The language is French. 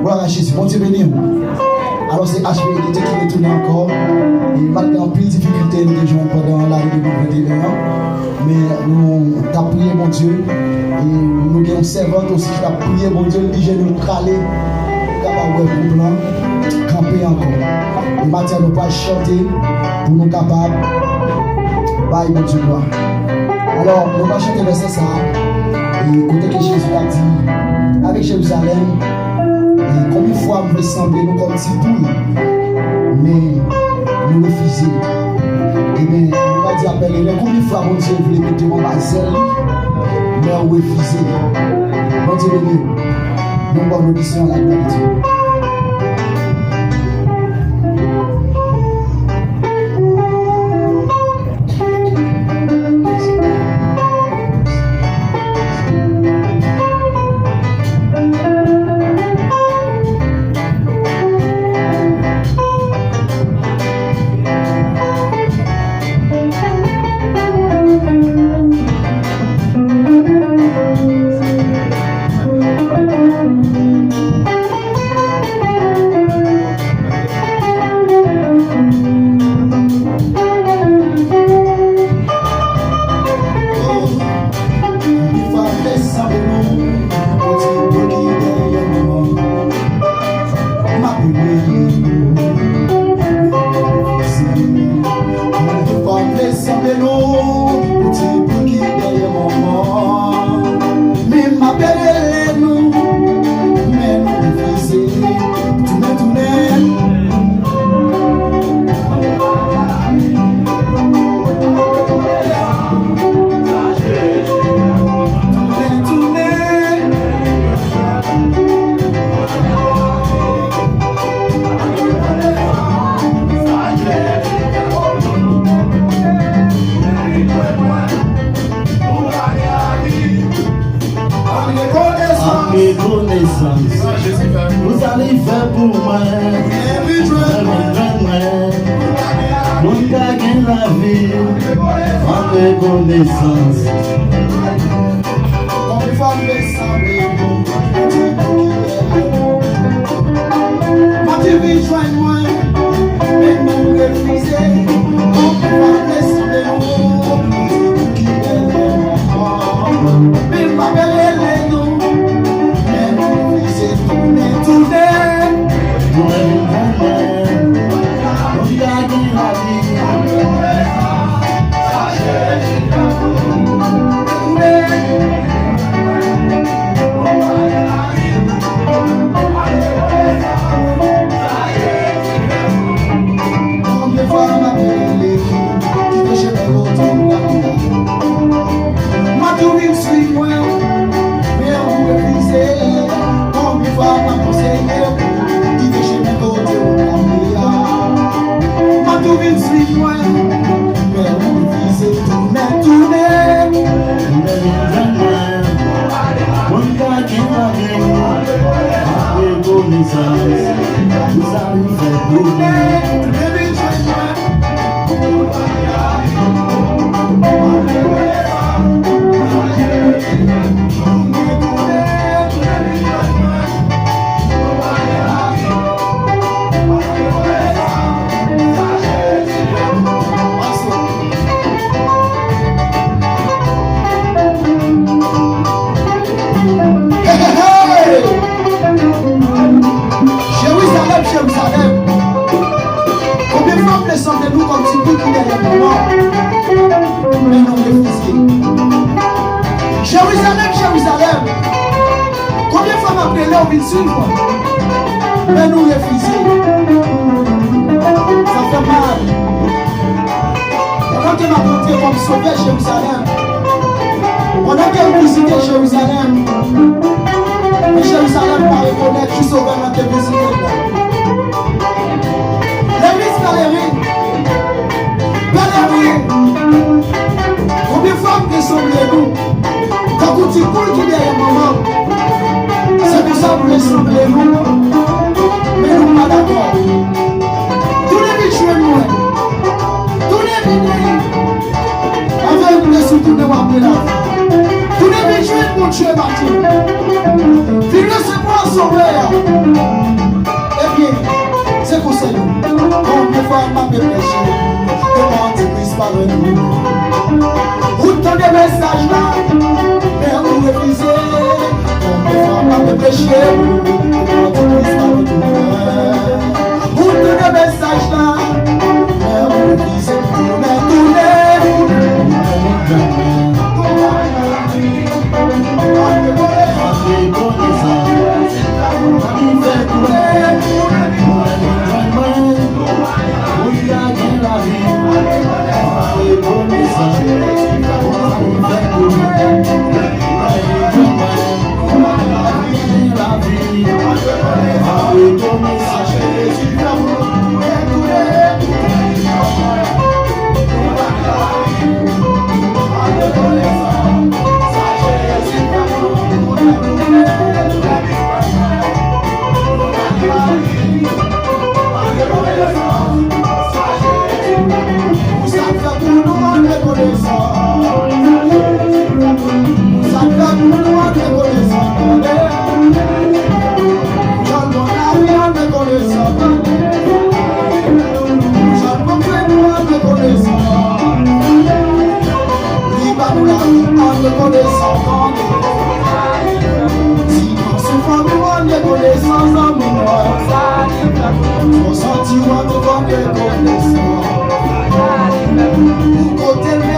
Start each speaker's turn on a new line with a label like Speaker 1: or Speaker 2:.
Speaker 1: Voilà Jésus, bon Dieu béni. Alors c'est HPLD qui retourne encore. Et malgré un peu de difficulté, nous jouons pendant l'année 2021. Mais nous avons prié mon Dieu. Et nous avons une servante aussi qui a prié mon Dieu. Il dit, je nous caler. Capable de blanc. Camper encore. Et maintenant, nous pas chanter pour nous capables. Bye mon Dieu. Alors, nous allons chanter verset ça. Et côté que Jésus a dit, avec Jérusalem. Et combien de fois vous semblez nous comme petits poules, mais nous refusons. Et bien, nous va dire à Père, combien de fois mon Dieu voulait mettre mon basel, mais on refusait. Mon Dieu béni, nous bonne audition à la gloire de Dieu.
Speaker 2: Vous allez faire pour moi, vous gagnez la vie en reconnaissance.
Speaker 1: Mais nous refusons. Ça fait mal. Pendant que m'a montré comme sauver Jérusalem, pendant que visité Jérusalem, mais Jérusalem va reconnaître qui sauveur dans tes visites. L'église pèlerin, combien de fois vous ressemblez-nous? Quand vous dites pour qu'il y ait un moment, c'est pour ça que vous ressemblez-nous. Mais nous pas d'accord. Dieu matin. Puis recevoir son père. Eh bien, c'est pour ça. Combien de fois m'a péché, comment tu puisses parler de nous. Autant de messages là, mais on refusait. Combien de fois m'a péché, comment tu puisses parler de nous. Autant de messages là, mais on refusait. Côté de